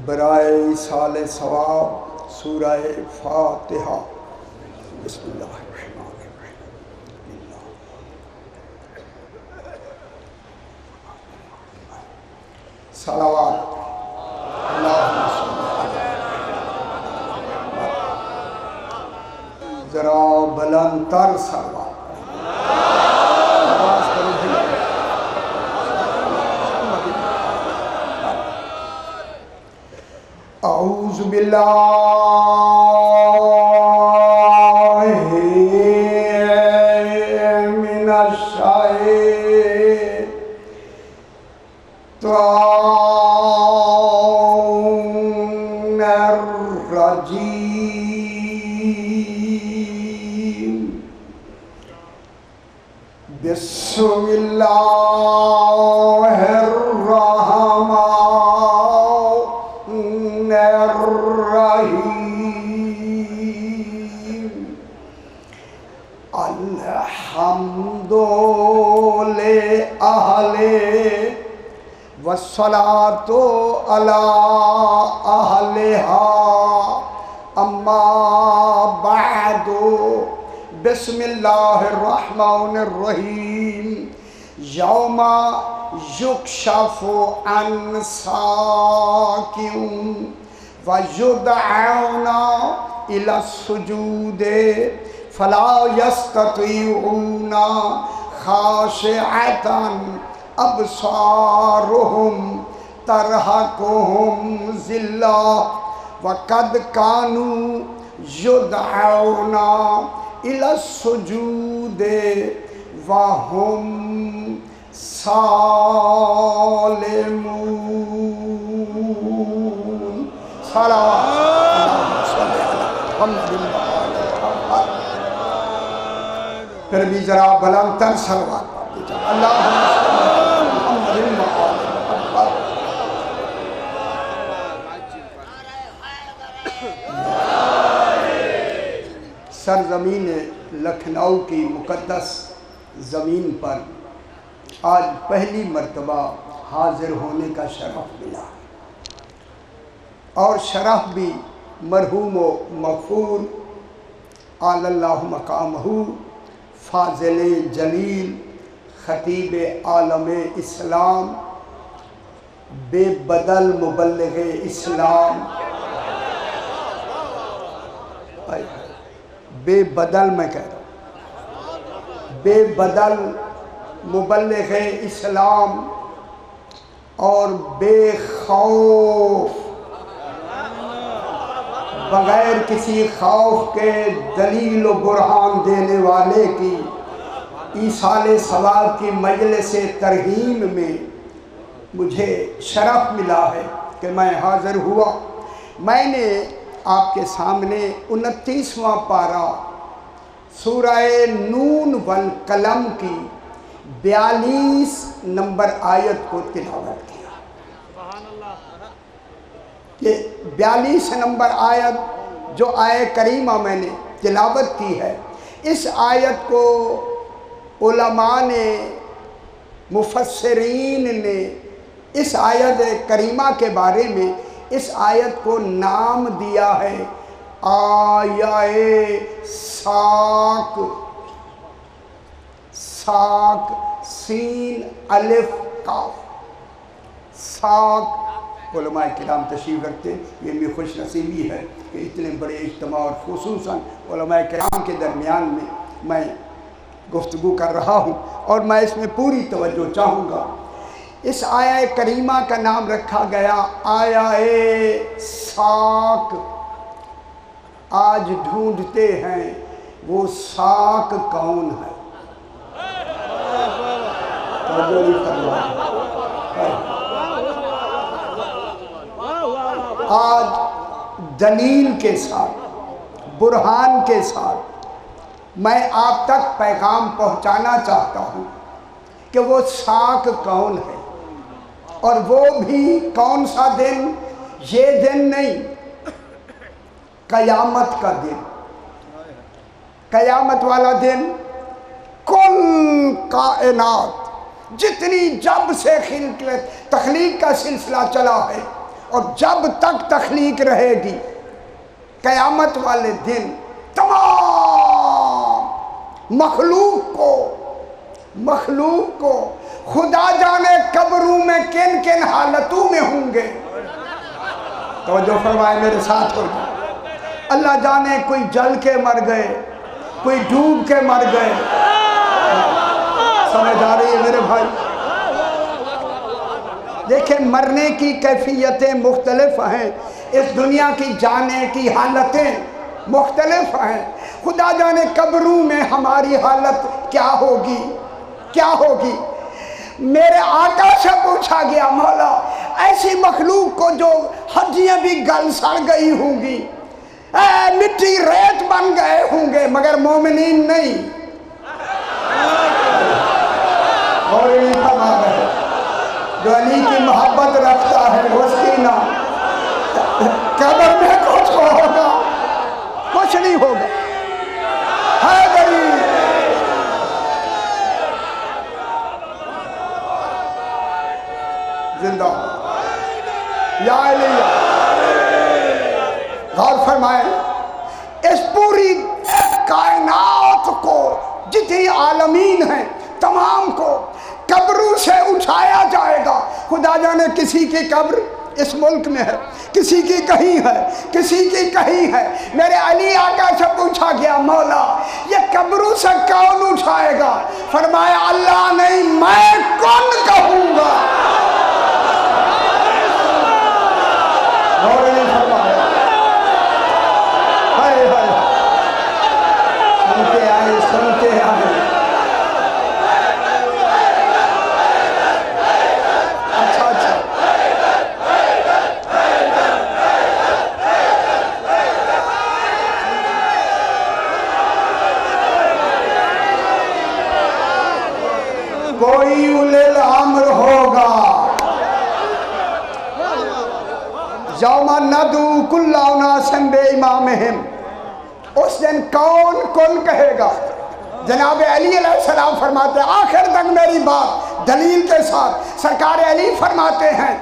برائے ایصال ثواب سورہ فاتحہ۔ بسم اللہ الرحمن الرحیم۔ صلوات اللہم صلی ذرا بلند تر صلوات آواز کرو جی۔ اعوذ باللہ من الشیطان الرجیم۔ بسم اللہ الرحمن الرحیم۔ الحمد للہ والصلاة علی اہلہا اما بعد۔ بسم اللہ الرحمن الرحیم۔ یوم یکشف عن ساق ویدعون الی السجود فلا یستطیعون خاشعۃ ابصارهم ترہقهم ذلہ وقد كانوا يدعون إلى السجود وهم سالمون۔ صلوات اللہم صلی علی محمد۔ پھر بھی ذرا بلند تر صلوات اللہم سرزمین لکھنؤ کی مقدس زمین پر آج پہلی مرتبہ حاضر ہونے کا شرف ملا، اور شرف بھی مرحوم و مغفور اعلی اللہ مقامہ فاضل جلیل خطیب عالم اسلام بے بدل مبلغ اسلام، بے بدل میں کہہ رہا ہوں، بے بدل مبلغ اسلام اور بے خوف، بغیر کسی خوف کے دلیل و برہان دینے والے کی ایصال ثواب کی مجلس ترحیم میں مجھے شرف ملا ہے کہ میں حاضر ہوا۔ میں نے آپ کے سامنے 29واں پارہ سورہ نون والقلم کی 42 نمبر آیت کو تلاوت کیا۔ یہ 42 نمبر آیت جو آیت کریمہ میں نے تلاوت کی ہے، اس آیت کو علماء نے، مفسرین نے اس آیت کریمہ کے بارے میں اس آیت کو نام دیا ہے آیہ ساق۔ ساق سین الف قاف، ساق۔ علماء کرام تشریف رکھتے ہیں، یہ بھی خوش نصیبی ہے کہ اتنے بڑے اجتماع اور خصوصاً علماء کرام کے درمیان میں گفتگو کر رہا ہوں، اور میں اس میں پوری توجہ چاہوں گا۔ اس آیہ کریمہ کا نام رکھا گیا آیہ ساق۔ آج ڈھونڈتے ہیں وہ ساق کون ہے۔ توجہ نہیں فرمایا۔ آج دلیل کے ساتھ، برہان کے ساتھ میں آپ تک پیغام پہنچانا چاہتا ہوں کہ وہ ساق کون ہے، اور وہ بھی کون سا دن؟ یہ دن نہیں، قیامت کا دن، قیامت والا دن۔ کل کائنات جتنی جب سے تخلیق کا سلسلہ چلا ہے، اور جب تک تخلیق رہے گی قیامت والے دن تمام مخلوق کو خدا جانے قبروں میں کن کن حالتوں میں ہوں گے. توجہ فرمائے میرے ساتھ ہو جائے. اللہ جانے کوئی جل کے مر گئے, کوئی ڈوب کے مر گئے. سمجھ آ رہی ہے میرے بھائی؟ دیکھیں مرنے کی کیفیتیں مختلف ہیں, اس دنیا کی جانے کی حالتیں مختلف ہیں. خدا جانے قبروں میں ہماری حالت کیا ہوگی. میرے آقا سے پوچھا گیا مولا ایسی مخلوق کو جو ہڈیاں بھی گل سڑ گئی ہوں گی, مٹی ریت بن گئے ہوں گے, مگر مومنین نہیں. اور نہیں فرما رہے جو علی کی محبت رکھتا ہے اس کی نہ قبر میں کچھ ہوگا, کچھ نہیں ہوگا. حیدری زندہ یا علی. غور فرمائیں, اس پوری کائنات کو جتنی عالمین ہیں تمام کو قبروں سے اٹھایا جائے گا. خدا جانے کسی کی قبر اس ملک میں ہے, کسی کی کہیں ہے, کسی کی کہیں ہے. میرے علی آقا سے پوچھا گیا مولا یہ قبروں سے کون اٹھائے گا؟ فرمایا اللہ نہیں میں کون کہوں گا. اور نہیں فرمایا سنتے آئے. اچھا کوئی اولے الامر ہوگا یوم ندعو کل اناس بامامہم. اس دن کون کہے گا؟ جناب علی علیہ السلام فرماتے ہیں آخر تک میری بات دلیل کے ساتھ. سرکار علی فرماتے ہیں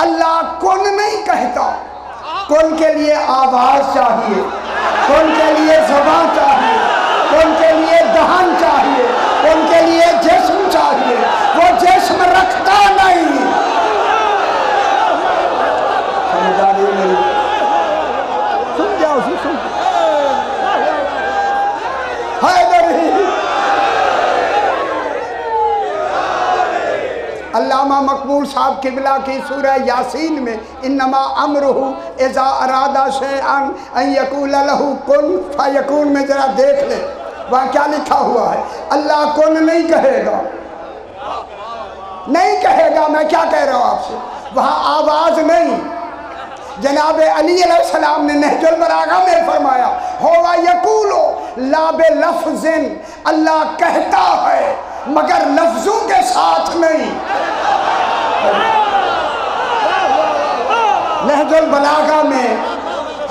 اللہ کون نہیں کہتا, کون کے لیے آواز چاہیے, کون کے لیے زبان چاہیے, کون کے لیے دہن چاہیے, کون کے لیے جسم چاہیے. وہ جسم رکھتا نہیں. سن جاؤ سن علامہ مقبول صاحب قبلہ کی سورہ یاسین میں انما امرہ اذا ارادہ شیئا ان یقول لہ کن فیکون میں ذرا دیکھ لے وہاں کیا لکھا ہوا ہے. اللہ کن نہیں کہے گا, نہیں کہے گا. میں کیا کہہ رہا ہوں آپ سے, وہاں آواز نہیں. جناب علی علیہ السلام نے نہج البلاغہ میں فرمایا ہوا یقولو لا بلفظ, اللہ کہتا ہے مگر لفظوں کے ساتھ نہیں. نہج البلاغہ میں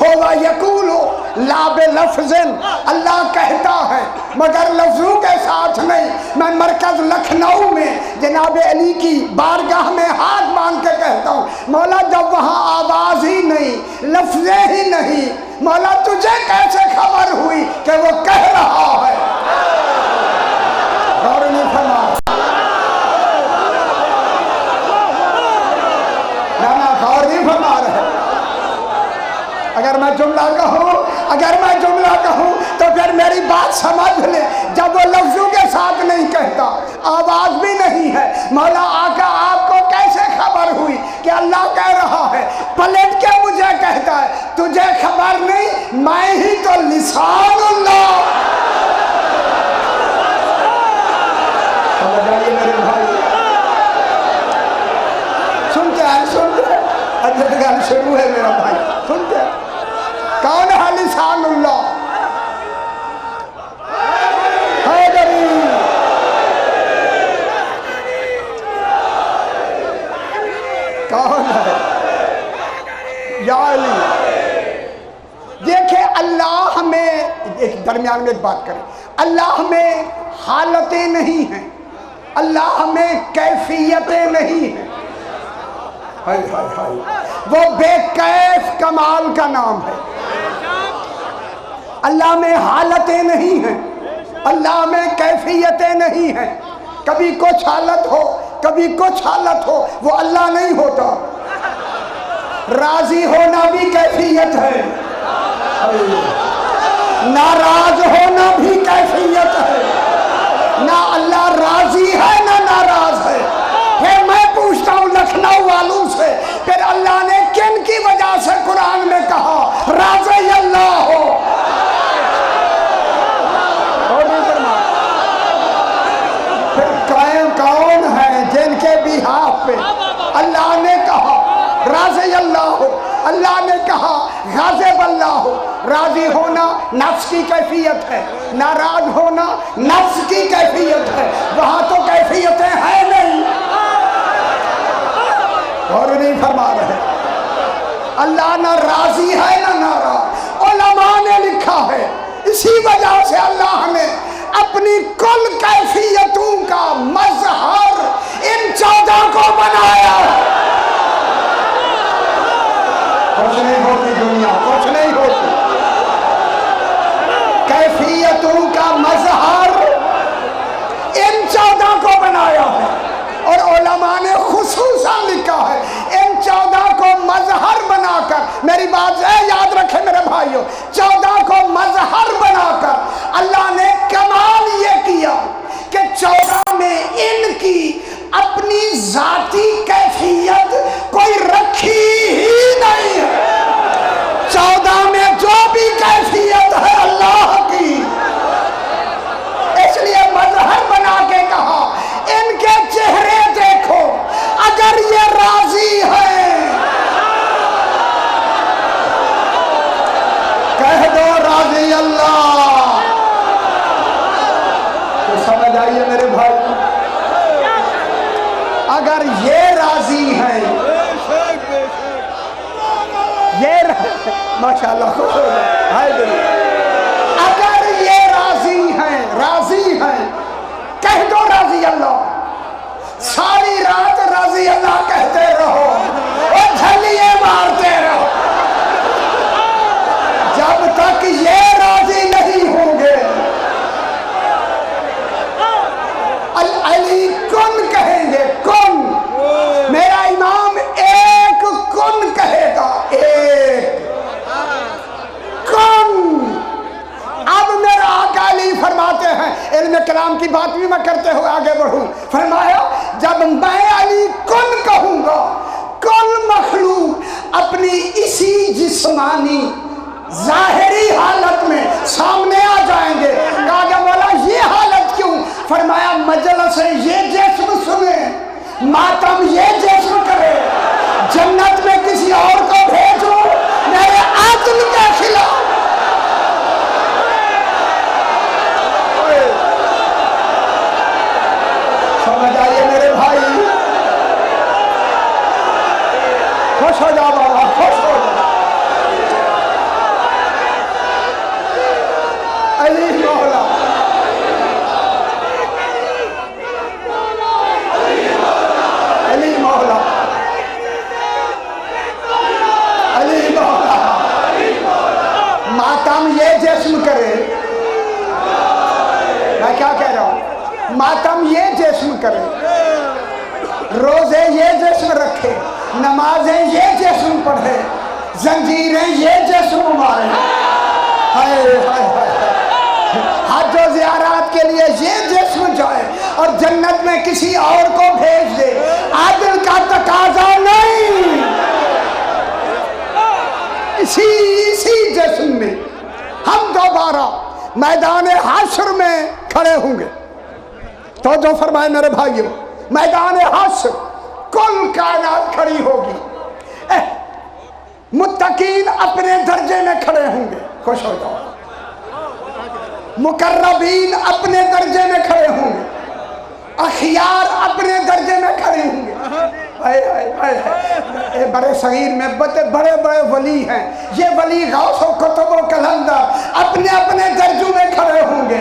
ہوا یقولو لا بلفظ, اللہ کہتا ہے مگر لفظوں کے ساتھ نہیں. میں مرکز لکھنؤ میں جناب علی کی بارگاہ میں ہاتھ باندھ کے کہتا ہوں مولا جب وہاں آواز ہی نہیں, لفظیں ہی نہیں, مولا تجھے کیسے خبر ہوئی کہ وہ کہہ رہا ہے؟ غور نہیں فرما. غور نہیں فرما رہے. اگر میں جملہ کہوں تو پھر میری بات سمجھ لیں. جب وہ لفظوں کے ساتھ نہیں کہتا, آواز بھی نہیں ہے, مولا آقا آپ کو کیسے خبر ہوئی کہ اللہ کہہ رہا ہے؟ پلٹ کے مجھے کہتا ہے تجھے خبر نہیں, میں ہی تو لسان اللہ. سمجھ آئیے میرے بھائی, سنتے ہیں حضرت گل شروع ہے میرا بھائی. سنتے ہیں کون ہے لسان اللہ؟ حیدری. کون ہے؟ یا علی. دیکھیں اللہ میں ایک درمیان میں ایک بات کریں, اللہ میں حالتیں نہیں ہیں, اللہ میں کیفیتیں نہیں ہیں. ہائے ہائے ہائے، وہ بے کیف کمال کا نام ہے۔ اللہ میں حالتیں نہیں ہیں، اللہ میں کیفیتیں نہیں ہیں، کبھی کچھ حالت ہو کبھی کچھ حالت ہو، وہ اللہ نہیں ہوتا۔ راضی ہونا بھی کیفیت ہے، ناراض ہونا بھی کیفیت ہے، نہ اللہ راضی ہے نہ ناراض ہے۔ پھر میں پوچھتا ہوں لکھنؤ والوں سے، پھر اللہ نے کن کی وجہ سے قرآن میں کہا راضی اللہ ہو؟ پھر قائم کون ہے جن کے بیہاف پہ اللہ نے کہا راضی اللہ ہو؟ اللہ نے کہا غاضب اللہ ہو۔ راضی ہونا نفس کی کیفیت ہے، ناراض ہونا نفس کی کیفیت ہے، وہاں تو کیفیتیں ہیں نہیں، اور نہیں فرما رہے۔ اللہ نہ راضی ہے نہ ناراض۔ علماء نے لکھا ہے اسی وجہ سے اللہ نے اپنی کل کیفیتوں کا مظہر ان 14 کو بنایا۔ کچھ نہیں ہوتی دنیا، کچھ نہیں ہوتی، کیفیتوں کا مظہر ان 14 کو بنایا ہے، اور علماء نے خصوصاً لکھا ہے ان 14 کو مظہر بنا کر، میری بات یاد رکھے میرے بھائیوں، 14 کو مظہر بنا کر اللہ نے کمال یہ کیا کہ 14 میں ان کی اپنی ذاتی کیفیت کوئی رکھی ہی نہیں ہے۔ 14 میں جو بھی کیفیت ہے اللہ کی، اس لیے مظہر بنا کے کہا ان کے چہرے دیکھو، اگر یہ راضی ہے کہہ دو راضی اللہ۔ تو سمجھ آئیے میرے بھائی، اگر یہ راضی ہیں، یہ ماشاءاللہ خوش ہو جائے، اگر یہ راضی ہیں کہہ دو راضی اللہ۔ ساری رات راضی اللہ کہتے رہو اور جھلیے مارتے رہو، جب تک یہ راضی نہیں ہوں گے۔ علی کن کہیں گے، کن، میرا امام ایک کن کہے گا، ایک کن۔ اب میرا آقا علی فرماتے ہیں، علم کلام کی بات بھی میں کرتے ہوئے آگے بڑھوں، فرمایا جب میں علی کن کہوں گا، کل مخلوق اپنی اسی جسمانی ظاہری حالت میں سامنے آ جائیں گے۔ کہا کہ مولا یہ حالت کیوں؟ فرمایا مجلس یہ جسم سنے، ماتم یہ جسم کرے، جنت میں کسی اور کو بھیجو میرے عدل کے خلاف۔ سمجھ آئیے میرے بھائی، خوش ہو جاؤ بابا، خوش ہو جاؤ۔ علی مولا، علی مولا، علی مولا، ماتم یہ جسم کرے، میں کیا کہہ رہا ہوں، ماتم یہ جسم کرے، روزے یہ جسم رکھے، نمازیں یہ جسم پڑھے، زنجیریں یہ جسم مارے، ہائے ہائے ہائے، حج و زیارات کے لیے یہ جسم جائے اور جنت میں کسی اور کو بھیج دے، عادل کا تقاضا نہیں۔ اسی جسم میں ہم دوبارہ میدان حشر میں کھڑے ہوں گے۔ تو جو فرمائے میرے بھائیوں، میدان حشر کل کائنات کھڑی ہوگی، متقین اپنے درجے میں کھڑے ہوں گے، خوش ہو جاؤ، مقربین اپنے درجے میں کھڑے ہوں گے، اخیار اپنے درجے میں کھڑے ہوں گے۔ بڑے صغیر میں بڑے بڑے ولی ہیں، یہ ولی غوث و قطب و کلندر اپنے اپنے درجوں میں کھڑے ہوں گے۔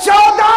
14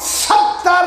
70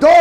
2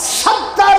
70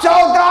14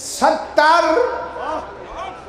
70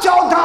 14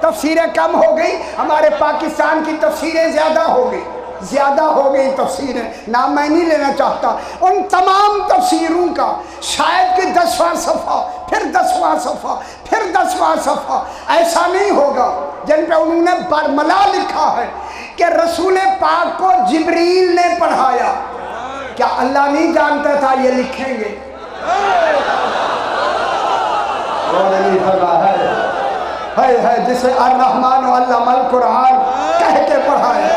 تفسیریں کم ہو گئی، ہمارے پاکستان کی تفسیریں زیادہ ہو گئی تفسیریں، نام میں نہیں لینا چاہتا، ان تمام تفسیروں کا شاید کہ 10واں صفحہ، پھر 10واں صفحہ، پھر 10واں صفحہ ایسا نہیں ہوگا جن پہ انہوں نے برملا لکھا ہے کہ رسول پاک کو جبریل نے پڑھایا۔ کیا اللہ نہیں جانتا تھا یہ لکھیں گے؟ ہے جسے الرحمن علم القرآن کہہ کے پڑھائے،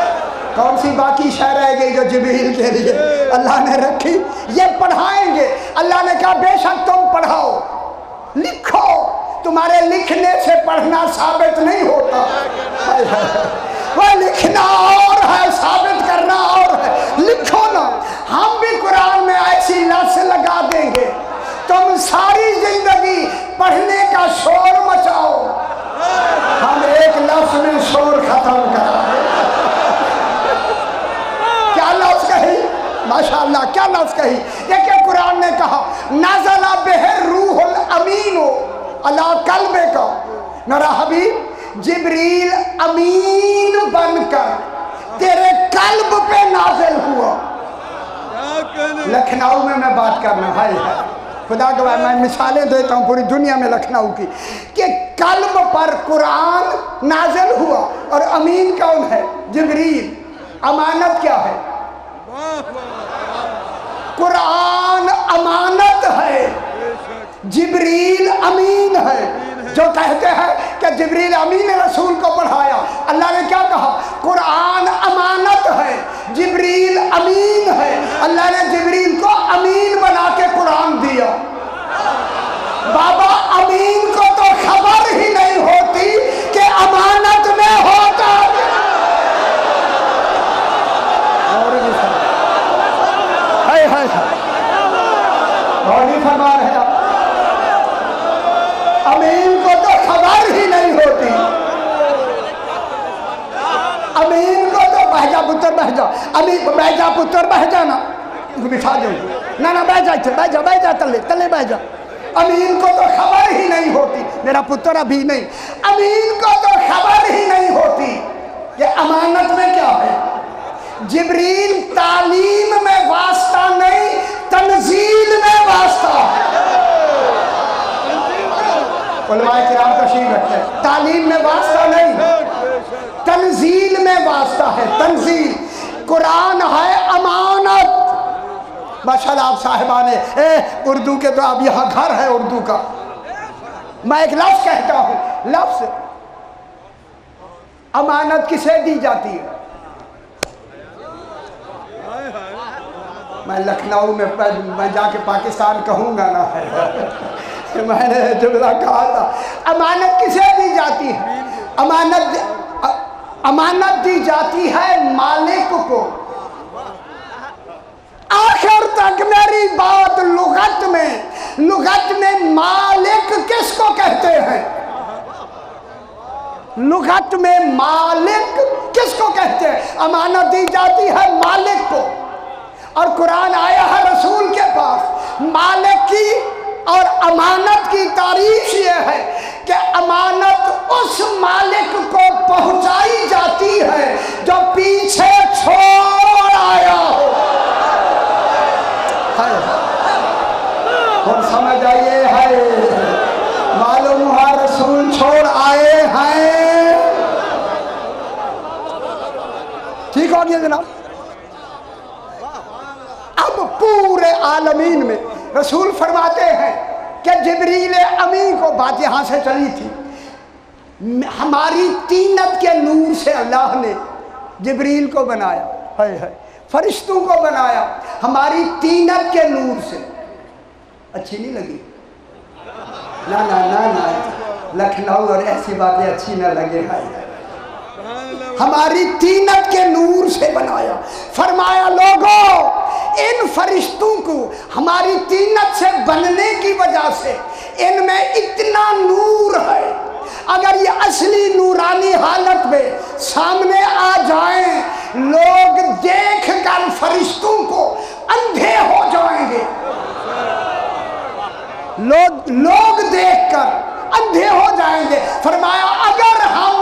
کون سی باقی شے رہ گئی جو جبریل کے لیے اللہ نے رکھی؟ یہ پڑھائیں گے۔ اللہ نے کہا بے شک تم پڑھاؤ، لکھو، تمہارے لکھنے سے پڑھنا ثابت نہیں ہوتا، وہ لکھنا اور ہے، ثابت کرنا اور ہے، لکھو نا۔ ہم بھی قرآن میں ایسی لفظ لگا دیں گے، تم ساری زندگی پڑھنے کا شور مچاؤ، ہم ایک لفظ میں شور ختم کرا دیں۔ کیا لفظ کہی؟ ماشاءاللہ کیا لفظ کہی؟ دیکھیں قرآن نے کہا نزل بہ الروح الامین علی قلبک، میرا حبیب جبریل امین بن کر تیرے قلب پہ نازل ہوا۔ لکھنؤ میں بات کرنا ہے، خدا گواہ میں مثالیں دیتا ہوں پوری دنیا میں لکھنؤ کی، کہ قلب پر قرآن نازل ہوا، اور امین کون ہے؟ جبریل۔ امانت کیا ہے؟ قرآن امانت ہے، جبریل امین ہے۔ جو کہتے ہیں کہ جبریل امین رسول کو پڑھایا، اللہ نے کیا کہا؟ قرآن امانت ہے، جبریل امین ہے، اللہ نے جبریل کو امین بنا کے قرآن دیا۔ بابا امین کو تو خبر ہی نہیں ہوتی کہ امانت میں ہوتا اور نہیں فرما رہے آپ، امین کو تو خبر ہی نہیں ہوتی، امین کو تو بہ جا پتر بہ جا، امین بہ جا پتر بہ جا نا، بٹھا دوں نا بہ جا، بہ جا تلے بہ جا۔ امین کو تو خبر ہی نہیں ہوتی، میرا پتر ابھی نہیں، امین کو تو خبر ہی نہیں ہوتی کہ امانت میں کیا ہے۔ جبریل تعلیم میں واسطہ نہیں، تنزیل میں واسطہ ہے۔ علماء کرام تشریف رکھتے ہیں، تعلیم میں واسطہ نہیں، تنزیل میں واسطہ ہے۔ تنزیل قرآن ہے امانت۔ ماشاءاللہ آپ صاحبان اردو کے تو اب یہاں گھر ہے اردو کا، میں ایک لفظ کہتا ہوں، لفظ امانت کسے دی جاتی ہے؟ میں لکھنؤ میں جا کے پاکستان کہوں گا نا، میں نے جملہ کہا تھا، امانت کسے دی جاتی ہے؟ امانت دی جاتی ہے مالک کو۔ آخر تک میری بات لغت میں مالک کس کو کہتے ہیں؟ لغت میں مالک کس کو کہتے ہیں؟ امانت دی جاتی ہے مالک کو، اور قرآن آیا ہے رسول کے پاس مالک کی اور امانت کی تعریف یہ ہے کہ امانت اس مالک کو پہنچائی جاتی ہے جو پیچھے چھوڑ آیا ہو۔ اور سمجھ آئیے ہے، معلوم ہوا رسول چھوڑ آئے ہیں۔ ٹھیک ہو گیا جناب؟ اب پورے عالمین میں رسول فرماتے ہیں کہ جبریل امین کو، بات یہاں سے چلی تھی، ہماری طینت کے نور سے اللہ نے جبریل کو بنایا، فرشتوں کو بنایا ہماری طینت کے نور سے۔ اچھی نہیں لگی؟ نا لکھنؤ اور ایسی باتیں اچھی نہ لگے، ہماری طینت کے نور سے بنایا۔ فرمایا لوگوں، ان فرشتوں کو ہماری طینت سے بننے کی وجہ سے ان میں اتنا نور ہے، اگر یہ اصلی نورانی حالت میں سامنے آ جائیں، لوگ دیکھ کر فرشتوں کو اندھے ہو جائیں گے، لوگ دیکھ کر اندھے ہو جائیں گے۔ فرمایا اگر ہم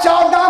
14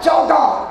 14।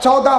14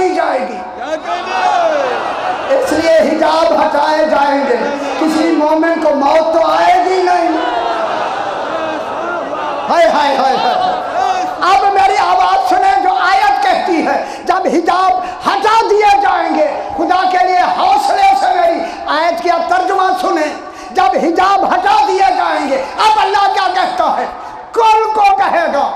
دی جائے گی، اس لیے حجاب ہٹائے جائیں گے، کسی مومن کو موت تو آئے گی نہیں۔ ہائے ہائے ہائے ہائے، اب میری آواز سنیں جو آیت کہتی ہے جب حجاب ہٹا دیے جائیں گے، خدا کے لیے حوصلے سے میری آیت کا ترجمہ سنیں، جب حجاب ہٹا دیے جائیں گے اب اللہ کیا کہتا ہے؟ کل کو کہے گا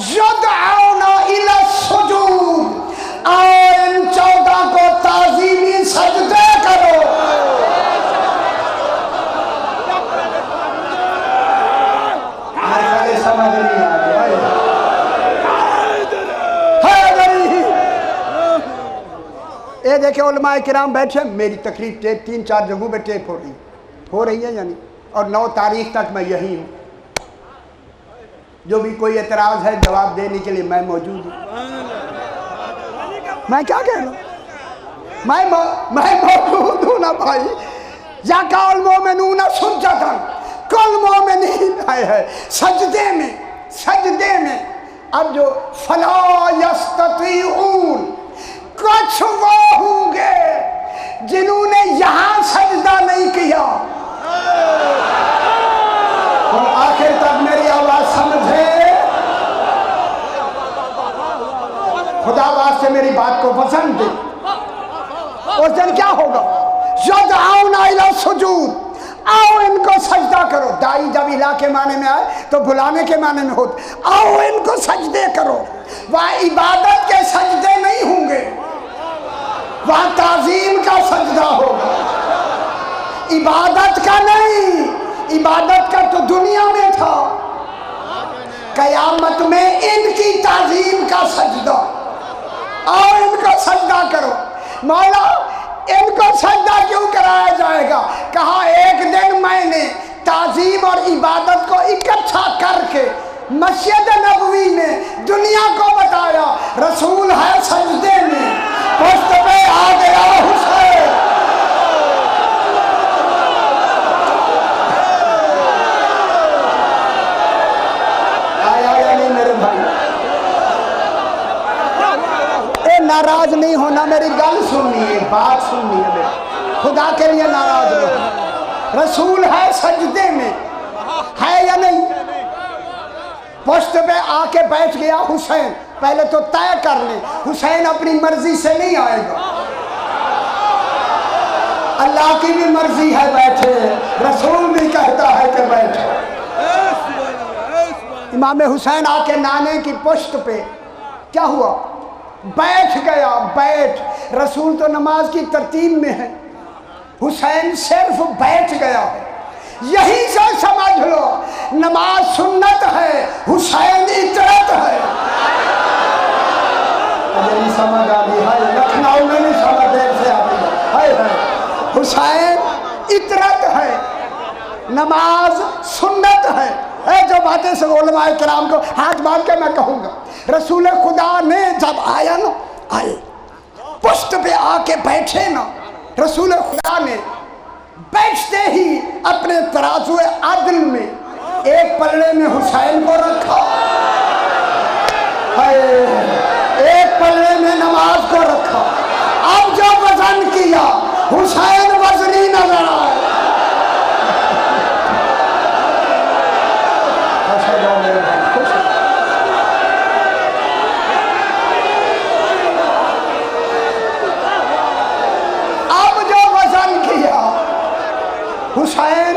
یدعون الی السجود، اور ان 14 کو تعظیمی سجدے کرو۔ سمجھ نہیں یہ دیکھیں علماء کرام بیٹھے، میری تقریب 3-4 جگہوں پہ ٹیپ ہو رہی ہے یعنی، اور 9 تاریخ تک میں یہی ہوں، جو بھی کوئی اعتراض ہے جواب دینے کے لیے میں موجود ہوں۔ میں کیا کہہ رہا ہوں؟ میں موجود ہوں نا بھائی۔ یَقَعُ الْمُؤْمِنُونَ سُجَّدًا، کل مومنین آئے ہیں سجدے میں۔ اب جو فَلَا يَسْتَطِيعُونَ، کچھ وہ ہوں گے جنہوں نے یہاں سجدہ نہیں کیا۔ اور آخر تک میری آواز سمجھے، خدا واسطے میری بات کو وزن دے۔ اس دن کیا ہوگا؟ یدعون الی السجود، آؤ ان کو سجدہ کرو۔ دائی جب الہ کے معنی میں آئے تو بلانے کے معنی میں ہوتا، آؤ ان کو سجدے کرو۔ وہاں عبادت کے سجدے نہیں ہوں گے، وہاں تعظیم کا سجدہ ہوگا، عبادت کا نہیں۔ عبادت کا تو دنیا میں تھا، قیامت میں ان کی تعظیم کا سجدہ۔ آؤ ان کو سجدہ کرو۔ مولا ان کو سجدہ کیوں کرایا جائے گا؟ کہا ایک دن میں نے تعظیم اور عبادت کو اکٹھا کر کے مسجد نبوی میں دنیا کو بتایا، رسول ہے سجدے میں، پشت پہ آ گیا حسین۔ آیا یا نہیں میرے بھائی؟ ناراض نہیں ہونا، میری گل سننی ہے، بات سننی ہے، خدا کے لیے ناراض نہیں۔ رسول ہے سجدے میں، ہے یا نہیں؟ پشت پہ آ کے بیٹھ گیا حسین۔ پہلے تو طے کر لیں، حسین اپنی مرضی سے نہیں آئے گا، اللہ کی بھی مرضی ہے بیٹھے، رسول بھی کہتا ہے کہ بیٹھے۔ امام حسین آ کے نانے کی پشت پہ کیا ہوا؟ بیٹھ گیا۔ بیٹھ، رسول تو نماز کی ترتیب میں ہے، حسین صرف بیٹھ گیا ہے۔ یہی سے سمجھ لو نماز سنت ہے، حسین اطرت ہے۔ مجھے نہیں سمجھ آتی ہے، لکھنؤ میں نہیں سمجھ دیر سے آتی ہے۔ حسین اطرت ہے، نماز سنت ہے۔ جو باتیں سے علماء کرام کو ہاتھ باندھ کے میں کہوں گا، رسول خدا نے جب آیا نا، آئے پشت پہ آ کے بیٹھے نا، رسول خدا نے بیٹھتے ہی اپنے ترازو عدل میں ایک پلڑے میں حسین کو رکھا، ایک پلڑے میں نماز کو رکھا۔ اب جو وزن کیا حسین وزنی نظر آئے۔ حسین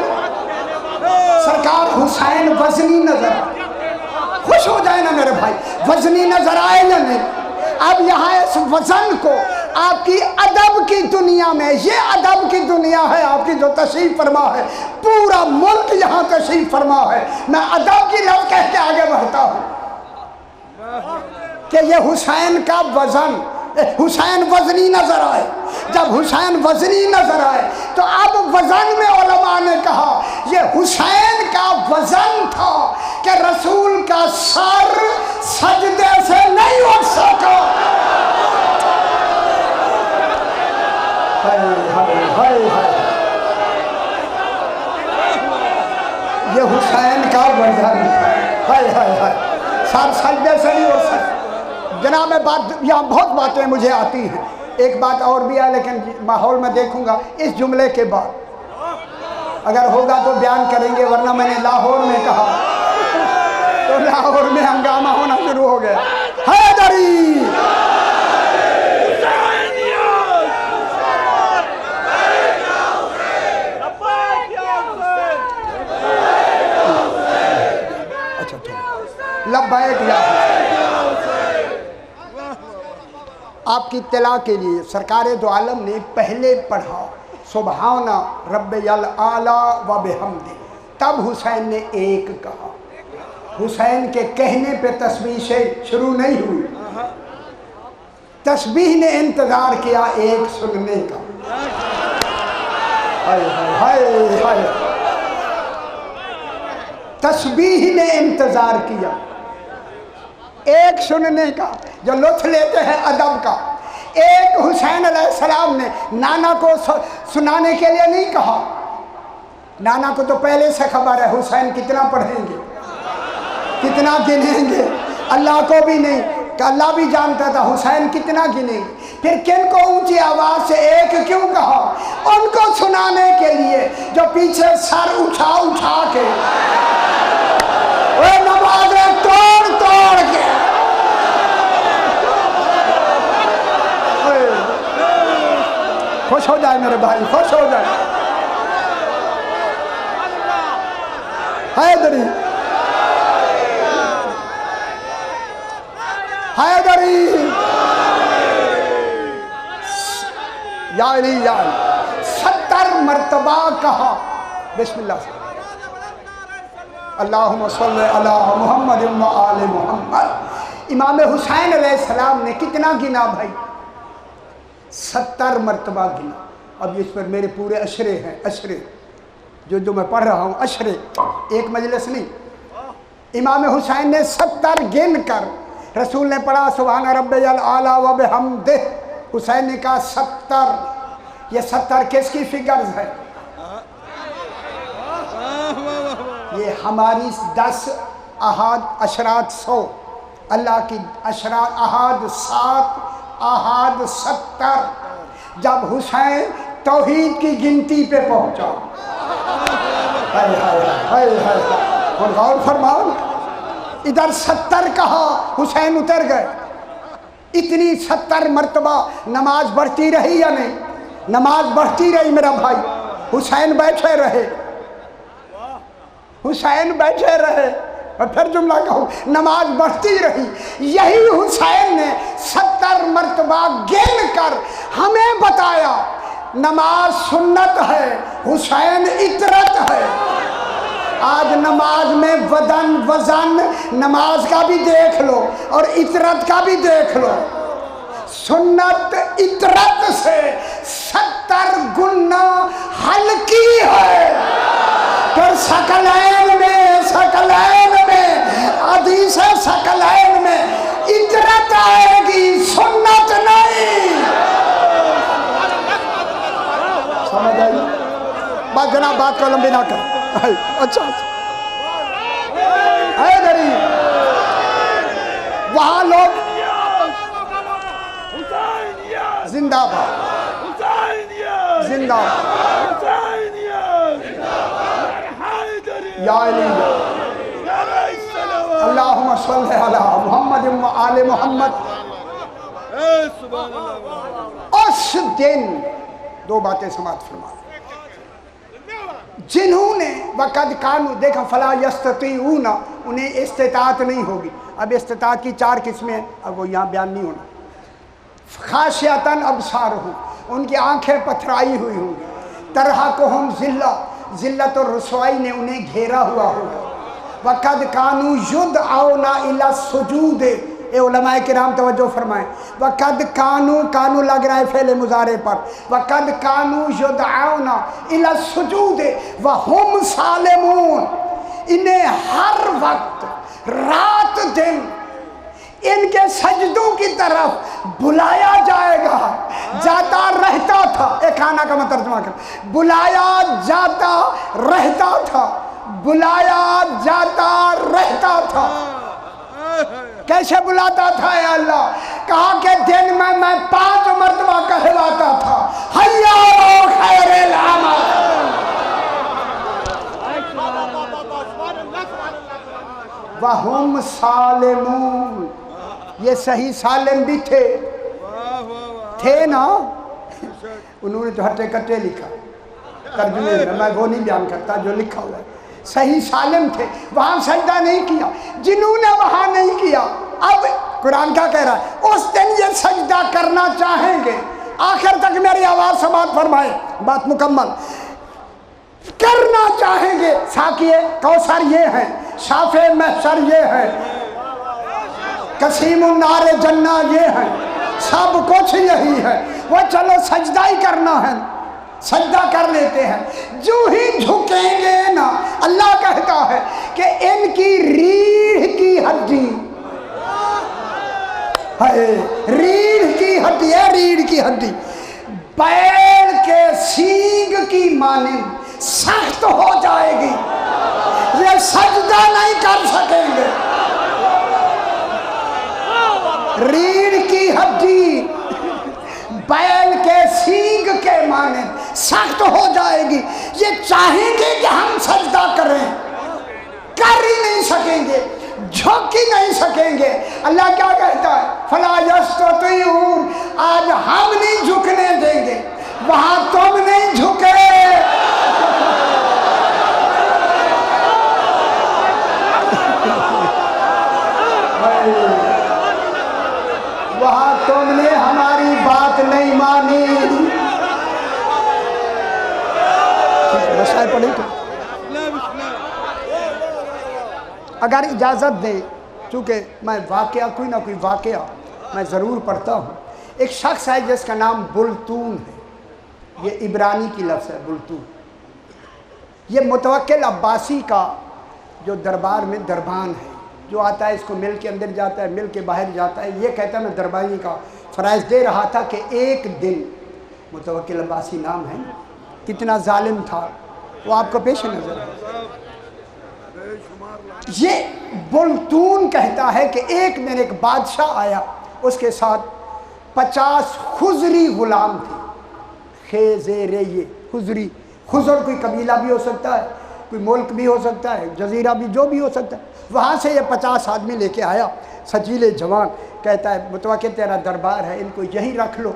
سرکار حسین وزنی نظر خوش ہو جائے نا میرے بھائی، وزنی نظر آئے یا نہیں؟ اب یہاں اس وزن کو آپ کی ادب کی دنیا میں، یہ ادب کی دنیا ہے آپ کی جو تشریف فرما ہے، پورا ملک یہاں تشریف فرما ہے۔ میں ادب کی لفظ کہہ کے آگے بڑھتا ہوں کہ یہ حسین کا وزن، حسین وزنی نظر آئے۔ جب حسین وزنی نظر آئے تو اب وزن میں علماء نے کہا یہ حسین کا وزن تھا کہ رسول کا سر سجدے سے نہیں اٹھ سکا۔ یہ حسین کا وزن، سر سجدے سے نہیں اٹھ سکا۔ جناب میں بات یہاں بہت باتیں مجھے آتی ہیں، ایک بات اور بھی ہے لیکن ماحول میں دیکھوں گا اس جملے کے بعد اگر ہوگا تو بیان کریں گے، ورنہ میں نے لاہور میں کہا تو لاہور میں ہنگامہ ہونا شروع ہو گیا۔ حیدری لبیک یا آپ کی اطلاع کے لیے سرکار دو عالم نے پہلے پڑھا سبحان رب الاعلی و بحمدہ، تب حسین نے ایک کہا۔ حسین کے کہنے پہ تسبیح سے شروع نہیں ہوئی، تسبیح نے انتظار کیا ایک سننے کا۔ ہائے ہائے ہائے، تسبیح نے انتظار کیا ایک سننے کا، جو لطف لیتے ہیں ادب کا۔ ایک حسین علیہ السلام نے نانا کو سنانے کے لیے نہیں کہا، نانا کو تو پہلے سے خبر ہے حسین کتنا پڑھیں گے، کتنا گنیں گے، اللہ کو بھی نہیں کہ اللہ بھی جانتا تھا حسین کتنا گنیں گے۔ پھر کن کو اونچی آواز سے ایک کیوں کہا؟ ان کو سنانے کے لیے جو پیچھے سر اٹھا اٹھا کے وہ نمازیں توڑ توڑ کے خوش ہو جائے میرے بھائی، خوش ہو جائے۔ حیدری حیدری یا علی یا علی 70 مرتبہ کہا بسم اللہ سے اللہم صلی علی محمد و آل محمد۔ امام حسین علیہ السلام نے کتنا گنا بھائی؟ 70 مرتبہ گنا۔ اب اس پر میرے پورے اشرے ہیں، اشرے جو میں پڑھ رہا ہوں، اشرے ایک مجلس نہیں۔ امام حسین نے 70 گن کر، رسول نے پڑھا سبحان ربی الاعلی و بحمدہ، حسین نے کہا 70۔ یہ 70 کس کی فگرز ہے؟ یہ ہماری 10 احاد اشرات 100، اللہ کی اشرات احاد 7، احاد 70۔ جب حسین توحید کی گنتی پہ پہنچا، ہائے ہائے ہائے ہائے، اور غور فرماؤ ادھر 70 کہا، حسین اتر گئے۔ اتنی 70 مرتبہ نماز بڑھتی رہی یا نہیں؟ نماز بڑھتی رہی میرا بھائی، حسین بیٹھے رہے، حسین بیٹھے رہے، اور پھر جملہ کہوں نماز بڑھتی رہی۔ یہی حسین نے 70 مرتبہ گن کر ہمیں بتایا نماز سنت ہے، حسین اطرت ہے۔ آج نماز میں وزن نماز کا بھی دیکھ لو اور اطرت کا بھی دیکھ لو، سنت اطرت سے 70 گنا ہلکی ہے۔ پھر ثقلین میں حدیث ثقلین میں اطرت آئے گی، سنت نہیں۔ سمجھ آئی بات جناب؟ بات کو لمبی نہ کر۔ اچھا حیدری وہاں لوگ زندہ باد، زندہ باد یا علی اللہم صلی علی محمد و آل محمد۔ اس دن دو باتیں سماعت فرما، جنہوں نے وقد کانو دیکھا فلا یستطیعون، انہیں استطاعت نہیں ہوگی۔ اب استطاعت کی 4 قسمیں ہیں، اب وہ یہاں بیان نہیں ہونا۔ خاشعتاً ابصارہم، ان کی آنکھیں پتھرائی ہوئی ہوں گی۔ ترہقہم ذلہ، ذلت اور رسوائی نے انہیں گھیرا ہوا ہوگا۔ وقد کانو یدعون الی السجود، اے علماء کرام توجہ فرمائیں، وقد کانو لگ رہا ہے فعل مضارع پر، وقد کانو یدعون الی السجود وہم سالمون، انہیں ہر وقت رات دن ان کے سجدوں کی طرف بلایا جائے گا، جاتا رہتا تھا۔ ایک کھانا کا میں ترجمہ کر، بلایا جاتا رہتا تھا، بلایا جاتا رہتا تھا۔ کیسے بلاتا تھا اے اللہ؟ کہا کہ دن میں 5 مرتبہ کہلاتا تھا حی علی خیر العمل۔ وَهُمْ سالمون، یہ صحیح سالم بھی تھے نا، انہوں نے تو ہٹے کٹے لکھا ترجمے میں وہ نہیں بیان کرتا جو لکھا ہوا ہے، صحیح سالم تھے، وہاں سجدہ نہیں کیا، جنہوں نے وہاں نہیں کیا، اب قرآن کیا کہہ رہا ہے؟ اس دن یہ سجدہ کرنا چاہیں گے، آخر تک میری آواز سماعت فرمائے، بات مکمل، کرنا چاہیں گے، ساقیے کوثر یہ ہیں، شافع محشر یہ ہیں، قسیم النار جنہ یہ ہیں، سب کچھ یہی ہے، وہ چلو سجدہ ہی کرنا ہے، سجدہ کر لیتے ہیں، جو ہی جھکیں گے نا، اللہ کہتا ہے کہ ان کی ریڑھ کی ہڈی، ریڑھ کی ہڈی ہے، ریڑھ کی ہڈی بیل کے سینگ کی مانند سخت ہو جائے گی، یہ سجدہ نہیں کر سکیں گے، ریڑھ کی ہڈی بیل کے سینگ کے مانند سخت ہو جائے گی، یہ چاہیں گے کہ ہم سجدہ کریں، کر ہی نہیں سکیں گے، جھک ہی نہیں سکیں گے۔ اللہ کیا کہتا ہے؟ فَلَا يَسْتَطِيعُونَ، آج ہم نہیں جھکنے دیں گے، وہاں تم نہیں جھکے، وہاں تم نے ہماری بات نہیں مانی۔ مسائل پڑھی تو اگر اجازت دیں، چونکہ میں واقعہ کوئی نہ کوئی واقعہ میں ضرور پڑھتا ہوں۔ ایک شخص ہے جس کا نام بلتون ہے، یہ عبرانی کی لفظ ہے بلتون، یہ متوکل عباسی کا جو دربار میں دربان ہے، جو آتا ہے اس کو مل کے اندر جاتا ہے، مل کے باہر جاتا ہے، یہ کہتا ہے میں دربانی کا فرائض دے رہا تھا کہ ایک دن، متوکل عباسی نام ہے، کتنا ظالم تھا وہ آپ کو پیش نظر ہے۔ یہ بلتون کہتا ہے کہ ایک دن ایک بادشاہ آیا، اس کے ساتھ 50 خزری غلام تھے، خیزیرے، خزری، خزر کوئی قبیلہ بھی ہو سکتا ہے، کوئی ملک بھی ہو سکتا ہے، جزیرہ بھی، جو بھی ہو سکتا ہے، وہاں سے یہ 50 آدمی لے کے آیا، سجیلے جوان، کہتا ہے متوکل تیرا دربار ہے، ان کو یہی رکھ لو،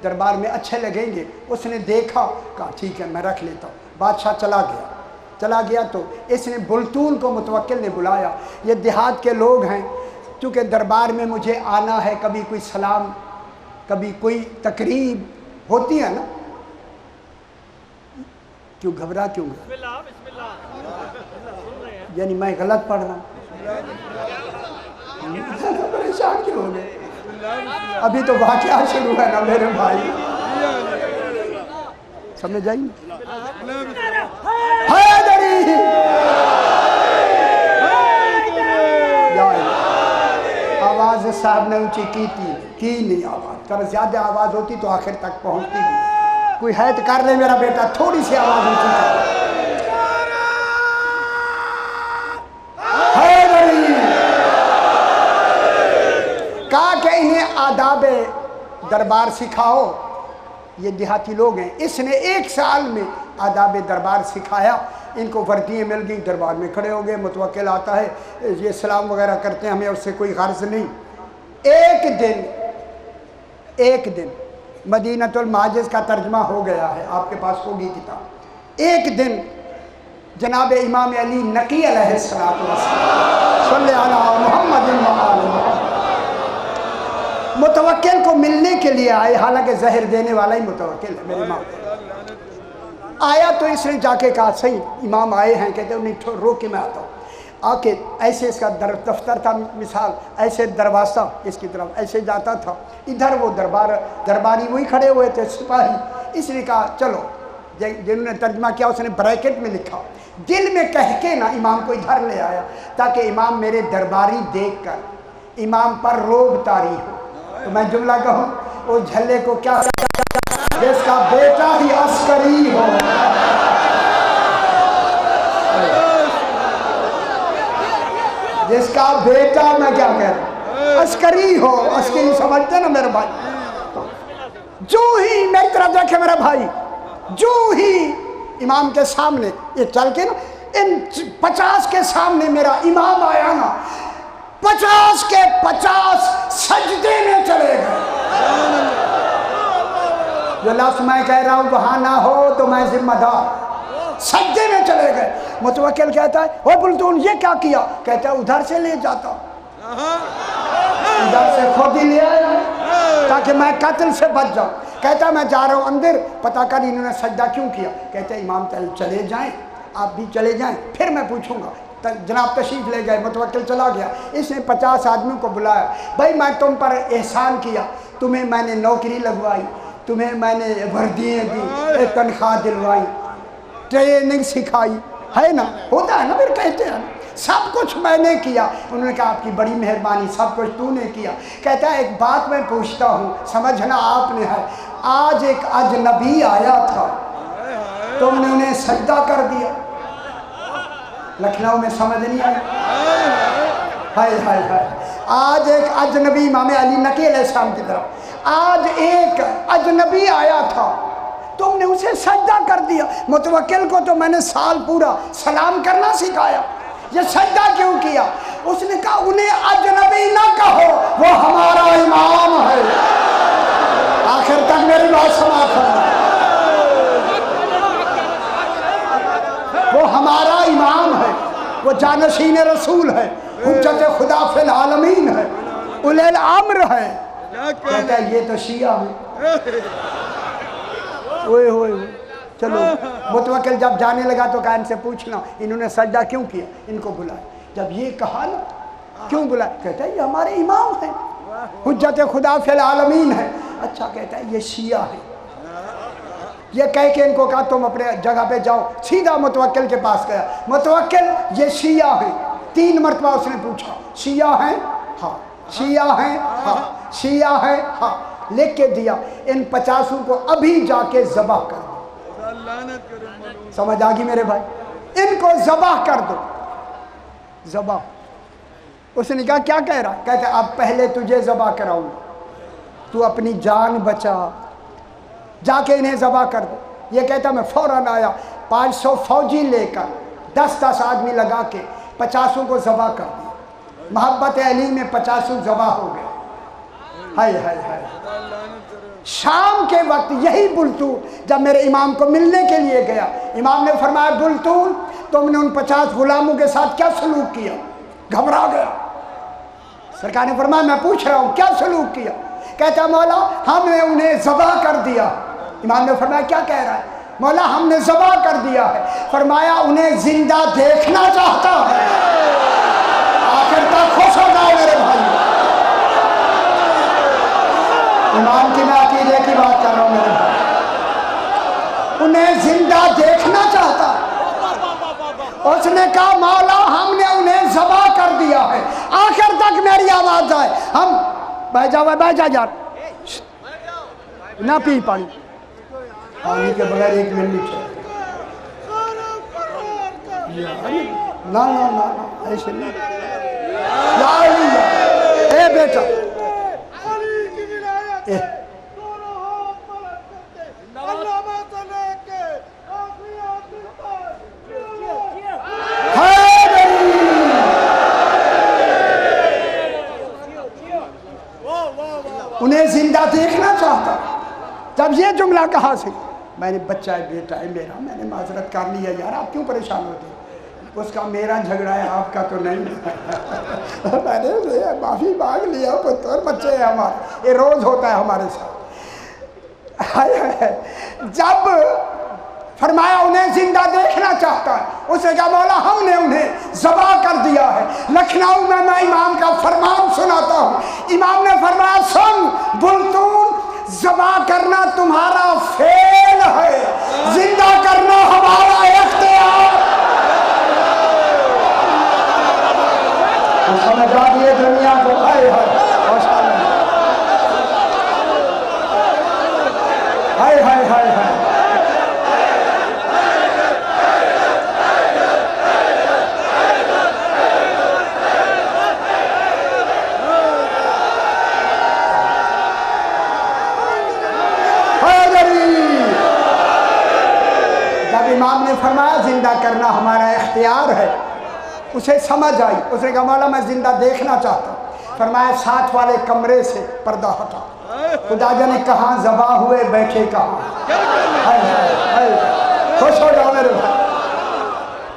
دربار میں اچھے لگیں گے۔ اس نے دیکھا، کہا ٹھیک ہے میں رکھ لیتا ہوں۔ بادشاہ چلا گیا تو اس نے بلتون کو متوکل نے بلایا، یہ دیہات کے لوگ ہیں، چونکہ دربار میں مجھے آنا ہے، کبھی کوئی سلام، کبھی کوئی تقریب ہوتی ہے نا، کیوں گھبرا کیوں گیا؟ یعنی میں غلط پڑھ رہا ہوں، پریشان کیوں ہو گئے؟ ابھی تو واقعہ شروع ہے نا میرے بھائی، سمجھ آئی؟ آواز صاحب نے اونچی کی نہیں آواز، اگر زیادہ آواز ہوتی تو آخر تک پہنچتی بھی، کوئی ہے تو کر لے میرا بیٹا، تھوڑی سی آواز اونچی کر۔ کہا کہ انہیں آداب دربار سکھاؤ، یہ دیہاتی لوگ ہیں، اس نے 1 سال میں آداب دربار سکھایا، ان کو وردیاں مل گئی، دربار میں کھڑے ہو گئے، متوکل آتا ہے، یہ سلام وغیرہ کرتے ہیں، ہمیں اس سے کوئی غرض نہیں۔ ایک دن مدینۃ المعاجز کا ترجمہ ہو گیا ہے، آپ کے پاس ہوگی کتاب۔ ایک دن جناب امام علی نقی علیہ السلام صلی اللہ علیہ محمد متوکل کو ملنے کے لیے آئے، حالانکہ زہر دینے والا ہی متوکل ہے میرے امام۔ آیا تو اس نے جا کے کہا صحیح امام آئے ہیں، کہتے ہیں انہیں روک کے میں آتا ہوں، آ کے ایسے اس کا دفتر تھا، مثال ایسے دروازہ اس کی طرف ایسے جاتا تھا، ادھر وہ درباری وہی کھڑے ہوئے تھے سپاہی، اس نے کہا چلو، جنہوں نے ترجمہ کیا اس نے بریکٹ میں لکھا، دل میں کہہ کے نا امام کو ادھر لے آیا تاکہ امام میرے درباری دیکھ کر امام پر روب طاری ہو۔ تو میں جملہ کہوں، اس جھلے کو کیا جس کا بیٹا ہی عسکری ہو، جس کا بیٹا، میں کیا کہہ رہا ہوں، عسکری ہو، عسکری سمجھتے نا میرے بھائی، جو ہی میری طرف دیکھے میرے بھائی، جو ہی امام کے سامنے یہ چل کے نا ان 50 کے سامنے میرا امام آیا نا، 50 کے 50 سجدے میں چلے گئے۔ جو لفظ میں کہہ رہا ہوں وہاں نہ ہو تو میں ذمہ دار، سجدے میں چلے گئے۔ متوکل کہتا ہے وہ بلتون یہ کیا کیا؟ کہتا ہے ادھر سے لے جاتا، ادھر سے خود ہی لے آیا تاکہ میں قتل سے بچ جاؤں۔ کہتا ہے میں جا رہا ہوں اندر، پتہ کر انہوں نے سجدہ کیوں کیا؟ کہتا ہے امام چلے جائیں، آپ بھی چلے جائیں، پھر میں پوچھوں گا۔ جناب تشریف لے گئے، متوکل چلا گیا۔ اس نے 50 آدمیوں کو بلایا، بھائی میں تم پر احسان کیا، تمہیں میں نے نوکری لگوائی، تمہیں میں نے وردیاں دی، تنخواہ دلوائی، ٹریننگ سکھائی، ہے نا، ہوتا ہے نا، پھر کہتے ہیں سب کچھ میں نے کیا۔ انہوں نے کہا آپ کی بڑی مہربانی، سب کچھ تو نے کیا۔ کہتا ہے ایک بات میں پوچھتا ہوں، سمجھنا آپ نے ہے، آج ایک اجنبی آیا تھا، تم نے انہیں سجدہ کر دیا۔ لکھنؤ میں سمجھ نہیں آئی، ہائے ہائے ہائے، آج ایک اجنبی، امام علی نقی علیہ السلام کی طرف، آج ایک اجنبی آیا تھا، تم نے اسے سجدہ کر دیا۔ متوکل کو تو میں نے سال پورا سلام کرنا سکھایا، یہ سجدہ کیوں کیا؟ اس نے کہا انہیں اجنبی نہ کہو، وہ ہمارا امام ہے۔ آخر تک میری بات سماعت کرنا، وہ ہمارا امام ہے، وہ جانشین رسول ہے، حجت خدا فی العالمین ہے، اولی الامر ہے۔ کہتا ہے یہ تو شیعہ ہے۔ اوئے ہوئے ہوئے، چلو متوکل جب جانے لگا تو کہا ان سے پوچھنا انہوں نے سجدہ کیوں کیا، ان کو بلائے۔ جب یہ کہا نا کیوں بلائے، کہتا ہے یہ ہمارے امام ہیں، حجت خدا فی العالمین ہے۔ اچھا، کہتا ہے یہ شیعہ ہے۔ یہ کہہ کے ان کو کہا تم اپنے جگہ پہ جاؤ، سیدھا متوکل کے پاس گیا۔ متوکل یہ شیعہ ہے، 3 مرتبہ اس نے پوچھا، شیعہ ہیں؟ ہاں۔ شیعہ ہیں؟ ہاں۔ شیعہ ہیں؟ ہاں۔ لکھ کے دیا، ان 50 کو ابھی جا کے ذبح کر دو۔ سمجھ آگی میرے بھائی، ان کو ذبح کر دو، ذبح۔ اس نے کہا کیا کہہ رہا؟ کہتا اب پہلے تجھے ذبح کراؤں، تو اپنی جان بچا، جا کے انہیں ذبح کر دو۔ یہ کہتا میں فوراً آیا، 500 فوجی لے کر 10 آدمی لگا کے 50 کو ذبح کر دیا۔ محبت علی میں 50 ذبح ہو گئے۔ ہائے ہائے ہائے۔ شام کے وقت یہی بلتون جب میرے امام کو ملنے کے لیے گیا، امام نے فرمایا بلتون تم نے ان 50 غلاموں کے ساتھ کیا سلوک کیا؟ گھبرا گیا۔ سرکار نے فرمایا میں پوچھ رہا ہوں کیا سلوک کیا؟ کہتا مولا ہم نے انہیں ذبح کر دیا۔ امام نے فرمایا کیا کہہ رہا ہے؟ مولا ہم نے ذبح کر دیا ہے۔ فرمایا انہیں زندہ دیکھنا چاہتا ہے۔ آخر تک خوش ہو جاؤ میرے بھائی، امام کی میں عقیدے کی بات کر رہا ہوں میرے بھائی، انہیں زندہ دیکھنا چاہتا ہے۔ اس نے کہا مولا ہم نے انہیں ذبح کر دیا ہے۔ آخر تک میری آواز آئے، ہم بہ جا یار، نہ پی پانی، پانی کے بغیر 1 منٹ نہیں چاہیے۔ نا نا نا ایسے نہیں، اے بیٹا انہیں زندہ دیکھنا چاہتا۔ جب یہ جملہ کہا سے میں نے بچہ ہے بیٹا ہے میرا، میں نے معذرت کر لیا یار آپ کیوں پریشان ہوتے ہیں؟ اس کا میرا جھگڑا ہے آپ کا تو نہیں۔ میں نے معافی مانگ لیا، پتر بچے ہیں ہمارے، یہ روز ہوتا ہے ہمارے ساتھ۔ جب فرمایا انہیں زندہ دیکھنا چاہتا ہے، اس نے کہا مولا ہم نے انہیں ذبح کر دیا ہے۔ لکھنؤ میں امام کا فرمان سناتا ہوں، امام نے فرمایا سن بلتون، ذبح کرنا تمہارا فعل ہے، زندہ کرنا ہمارا اختیار۔ سمجھا دیے دنیا کو، ہائے ہائے ہائے ہائے ہائے۔ زندہ کرنا ہمارا اختیار ہے. اسے سمجھ آئی, اس نے کہا مولا میں زندہ دیکھنا چاہتا ہوں. فرمایا ساتھ والے کمرے سے پردہ ہٹا. خدا جانے کہاں ذبح ہوئے بیٹھے کہاں. خوش ہو جاؤ میرے بھائی.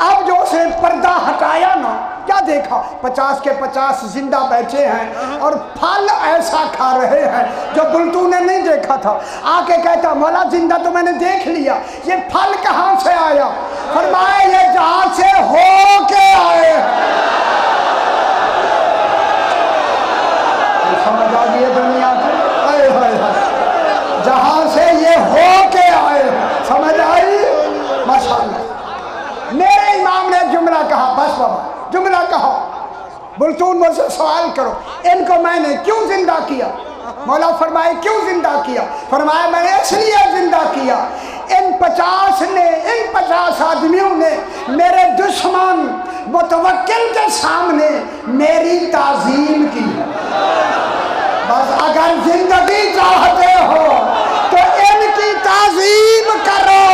اب جو اس نے پردہ ہٹایا نا, کیا دیکھا؟ 50 کے 50 زندہ بیٹھے ہیں اور پھل ایسا کھا رہے ہیں جو بلطو نے نہیں دیکھا تھا. آ کے کہتا مولا زندہ تو میں نے دیکھ لیا, یہ پھل کہاں سے آیا؟ فرمایا یہ جہاں سے ہو کے آئے. سمجھ آ گئی دنیا کی؟ جہاں سے یہ ہو کے آئے. سمجھ آئی؟ ماشاءاللہ. میرے امام نے جملہ کہا, بس بابا جملہ کہا. بلطون مجھ سے سوال کرو ان کو میں نے کیوں زندہ کیا؟ مولا فرمائے کیوں زندہ کیا؟ فرمایا میں نے اس لیے زندہ کیا, ان 50 آدمیوں نے میرے دشمن متوکل کے سامنے میری تعظیم کی. بس اگر زندگی چاہتے ہو تو ان کی تعظیم کرو.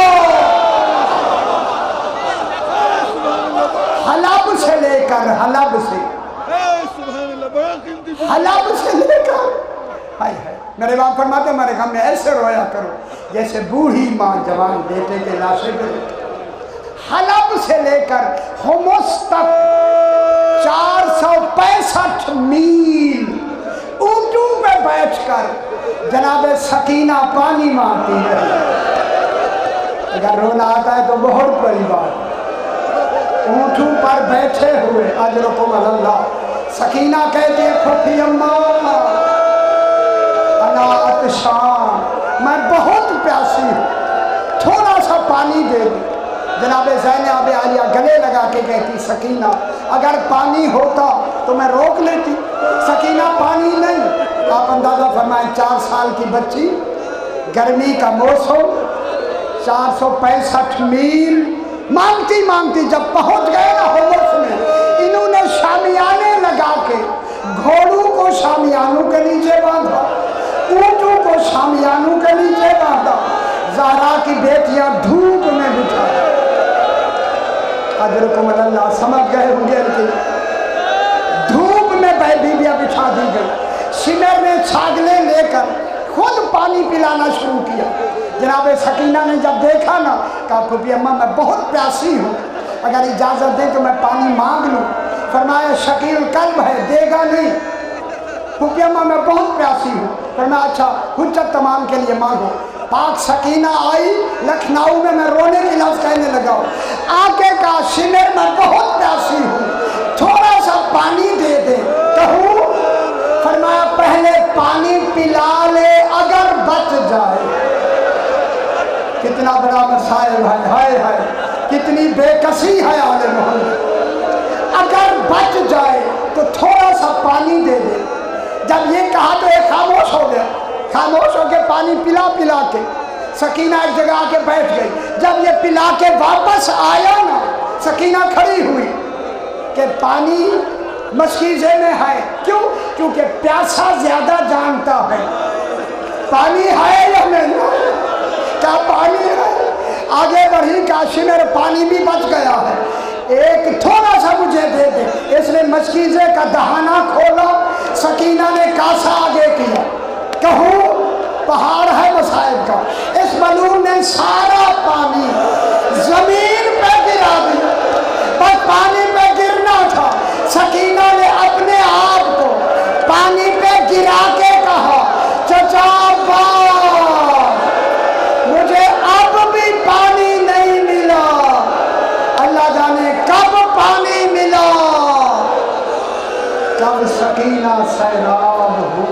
حلب سے لے کر حلب سے لے کر میرے باپ فرماتے ہمارے غم میں ایسے رویا کرو جیسے بوڑھی ماں جوان بیٹے کے لاشے پہ. حلب سے لے کر حمص تک 465 میل اونٹوں پہ بیٹھ کر جناب سکینہ پانی مانگتی ہے. اگر رونا آتا ہے تو بہت بڑی بات. اونٹوں پر بیٹھے ہوئے اجرکم اللہ. سکینہ کہتی ہے پھوپھی اماں انا عطشان, میں بہت پیاسی ہوں, تھوڑا سا پانی دے دو. جناب زینب عالیہ گلے لگا کے کہتی سکینہ اگر پانی ہوتا تو میں روک لیتی. سکینہ پانی نہیں. آپ اندازہ فرمائیں 4 سال کی بچی, گرمی کا موسم, 465 میل مانگتی مانگتی جب پہنچ گئے نا حمص میں, انہوں نے شامیانے لگا کے گھوڑوں کو شامیانوں کے نیچے باندھا, اونٹوں کو شامیانوں کے نیچے باندھا. زہرا کی بیٹیاں دھوپ میں بٹھا. اجرکم اللہ. سمجھ گئے ہوں گے کہ دھوپ میں بیویاں بٹھا دی گئی. شمر نے چھاگلیں لے کر خود پانی پلانا شروع کیا. جناب سکینہ نے جب دیکھا نا, کہا پھوپھی اماں میں بہت پیاسی ہوں, اگر اجازت دیں تو میں پانی مانگ لوں. فرمایا شکیل قلب ہے, دے گا نہیں. پھوپھی اماں میں بہت پیاسی ہوں. فرمایا اچھا حجت تمام کے لیے مانگو. پاک سکینہ آئی لکھنؤ میں رونے کی لفظ کہنے لگا. آگے کہا شمر میں بہت پیاسی ہوں, تھوڑا سا پانی دے دے. کہوں؟ فرمایا پہلے پانی پلا لے اگر بچ جائے. کتنا بڑا مسائل ہے, ہائے ہائے کتنی بے کسی ہے آل محمد. اگر بچ جائے تو تھوڑا سا پانی دے دے. جب یہ کہا تو یہ خاموش ہو گیا. خاموش ہو کے پانی پلا پلا کے سکینہ ایک جگہ آ کے بیٹھ گئی. جب یہ پلا کے واپس آیا نا, سکینہ کھڑی ہوئی کہ پانی مشکیزے میں ہے. کیوں؟ کیونکہ پیاسا زیادہ جانتا ہے پانی ہے یا نہیں. کیا پانی ہے؟ آگے بڑھی کاشمیر پانی بھی بچ گیا ہے, ایک تھوڑا سا مجھے دے دے. اس نے مشکیزے کا دہانہ کھولا, سکینہ نے کاسا آگے کیا. کہوں پہاڑ ہے مسائل کا. اس ملعون نے سارا پانی زمین پہ گرا دیا. بس پانی پہ گرنا تھا. سکینہ نے اپنے آپ کو پانی پہ گرا کے کہا چچا مجھے اب بھی پانی نہیں ملا. اللہ جانے کب پانی ملا. کب سکینہ سیراب ہو